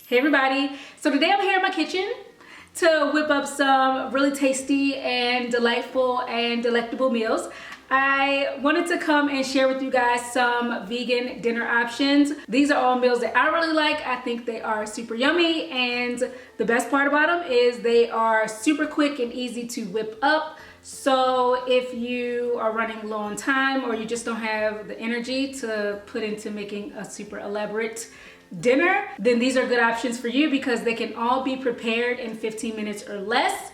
Hey everybody, so today I'm here in my kitchen to whip up some really tasty and delightful and delectable meals. I wanted to come and share with you guys some vegan dinner options. These are all meals that I really like. I think they are super yummy, and the best part about them is they are super quick and easy to whip up. So if you are running low on time or you just don't have the energy to put into making a super elaborate dinner, then these are good options for you because they can all be prepared in 15 minutes or less,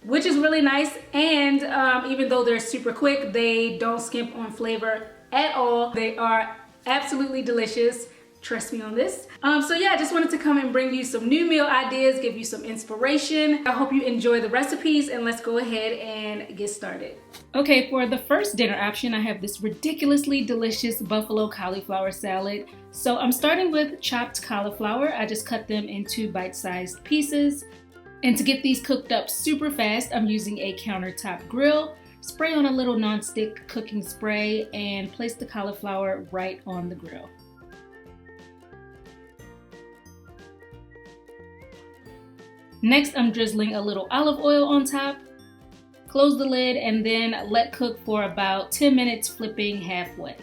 which is really nice. And even though they're super quick, they don't skimp on flavor at all. They are absolutely delicious. Trust me on this. So yeah, I just wanted to come and bring you some new meal ideas, give you some inspiration. I hope you enjoy the recipes, and let's go ahead and get started. Okay, for the first dinner option, I have this ridiculously delicious buffalo cauliflower salad. So I'm starting with chopped cauliflower. I just cut them into bite-sized pieces. And to get these cooked up super fast, I'm using a countertop grill. Spray on a little nonstick cooking spray and place the cauliflower right on the grill. Next, I'm drizzling a little olive oil on top. Close the lid and then let cook for about 10 minutes, flipping halfway.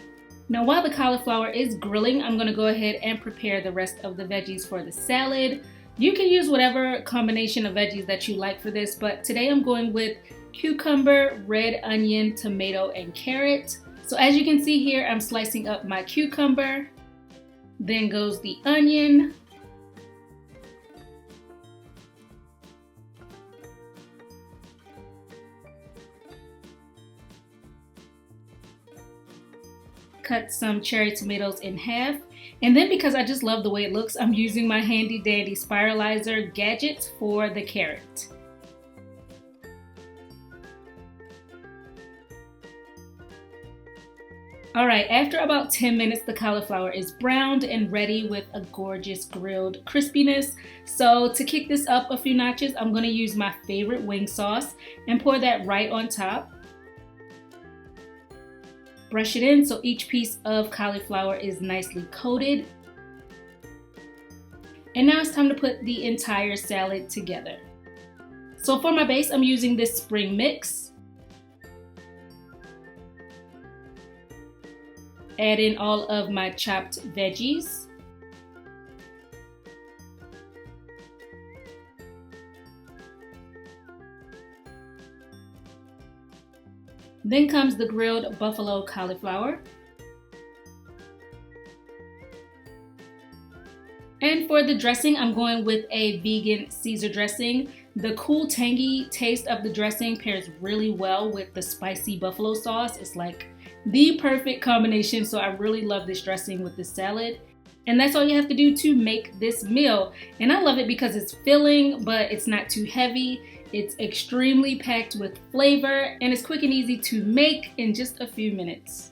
Now while the cauliflower is grilling, I'm gonna go ahead and prepare the rest of the veggies for the salad. You can use whatever combination of veggies that you like for this, but today I'm going with cucumber, red onion, tomato, and carrot. So as you can see here, I'm slicing up my cucumber, then goes the onion, cut some cherry tomatoes in half, and then because I just love the way it looks, I'm using my handy dandy spiralizer gadget for the carrot. Alright, after about 10 minutes, the cauliflower is browned and ready with a gorgeous grilled crispiness. So to kick this up a few notches, I'm going to use my favorite wing sauce and pour that right on top. Brush it in so each piece of cauliflower is nicely coated. And now it's time to put the entire salad together. So for my base, I'm using this spring mix. Add in all of my chopped veggies. Then comes the grilled buffalo cauliflower. And for the dressing, I'm going with a vegan Caesar dressing. The cool, tangy taste of the dressing pairs really well with the spicy buffalo sauce. It's like the perfect combination, so I really love this dressing with this salad. And that's all you have to do to make this meal. And I love it because it's filling, but it's not too heavy. It's extremely packed with flavor, and it's quick and easy to make in just a few minutes.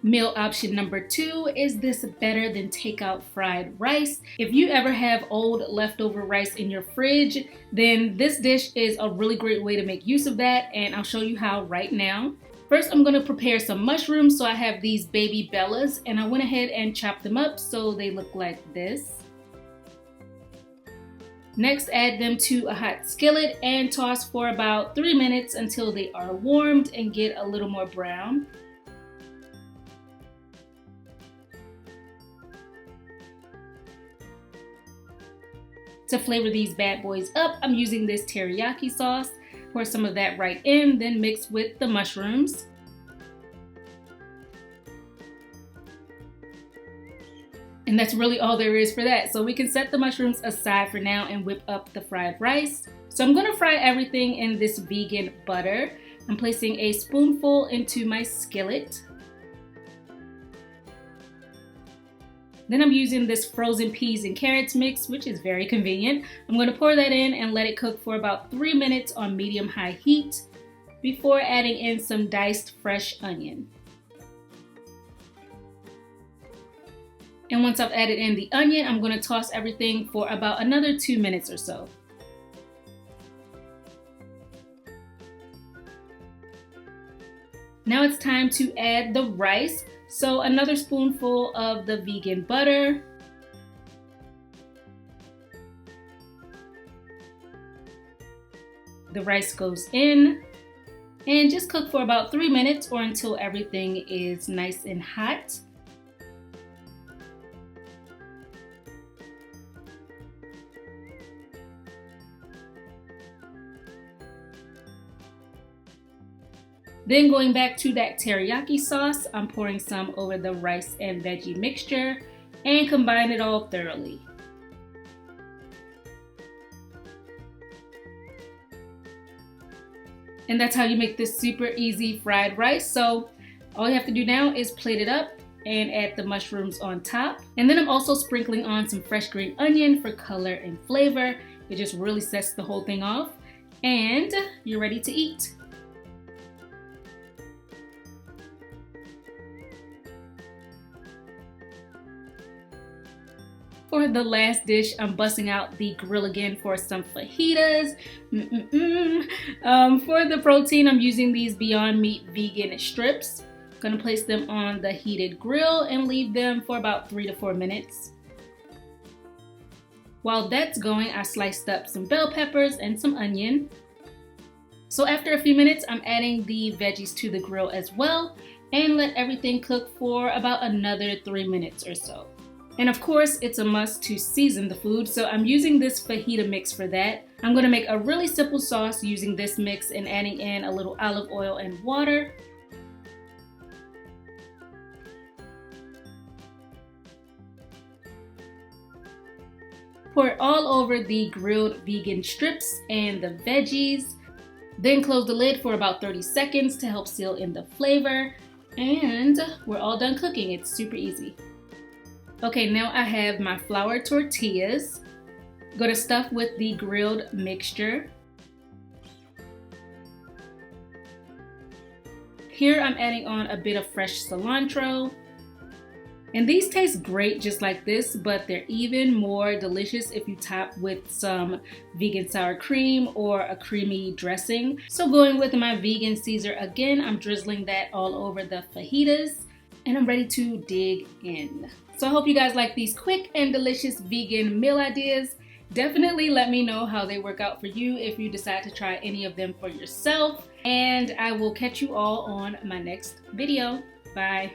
Meal option number 2 is this better than takeout fried rice. If you ever have old leftover rice in your fridge, then this dish is a really great way to make use of that, and I'll show you how right now. First, I'm gonna prepare some mushrooms. So I have these baby bellas, and I went ahead and chopped them up so they look like this. Next, add them to a hot skillet and toss for about 3 minutes until they are warmed and get a little more brown. To flavor these bad boys up, I'm using this teriyaki sauce. Pour some of that right in, then mix with the mushrooms. And that's really all there is for that. So we can set the mushrooms aside for now and whip up the fried rice. So I'm gonna fry everything in this vegan butter. I'm placing a spoonful into my skillet. Then I'm using this frozen peas and carrots mix, which is very convenient. I'm gonna pour that in and let it cook for about 3 minutes on medium-high heat before adding in some diced fresh onion. And once I've added in the onion, I'm gonna toss everything for about another 2 minutes or so. Now it's time to add the rice. So another spoonful of the vegan butter, The rice goes in and just cook for about 3 minutes or until everything is nice and hot. Then going back to that teriyaki sauce, I'm pouring some over the rice and veggie mixture and combine it all thoroughly. And that's how you make this super easy fried rice. So all you have to do now is plate it up and add the mushrooms on top. And then I'm also sprinkling on some fresh green onion for color and flavor. It just really sets the whole thing off. And you're ready to eat. For the last dish, I'm busting out the grill again for some fajitas. For the protein, I'm using these Beyond Meat vegan strips. Gonna place them on the heated grill and leave them for about 3 to 4 minutes. While that's going, I sliced up some bell peppers and some onion. So after a few minutes, I'm adding the veggies to the grill as well and let everything cook for about another 3 minutes or so. And of course, it's a must to season the food, so I'm using this fajita mix for that. I'm gonna make a really simple sauce using this mix and adding in a little olive oil and water. Pour it all over the grilled vegan strips and the veggies. Then close the lid for about 30 seconds to help seal in the flavor. And we're all done cooking. It's super easy. Okay, now I have my flour tortillas. Gonna stuff with the grilled mixture. Here I'm adding on a bit of fresh cilantro. And these taste great just like this, but they're even more delicious if you top with some vegan sour cream or a creamy dressing. So going with my vegan Caesar again, I'm drizzling that all over the fajitas and I'm ready to dig in. So I hope you guys like these quick and delicious vegan meal ideas. Definitely let me know how they work out for you if you decide to try any of them for yourself. And I will catch you all on my next video. Bye.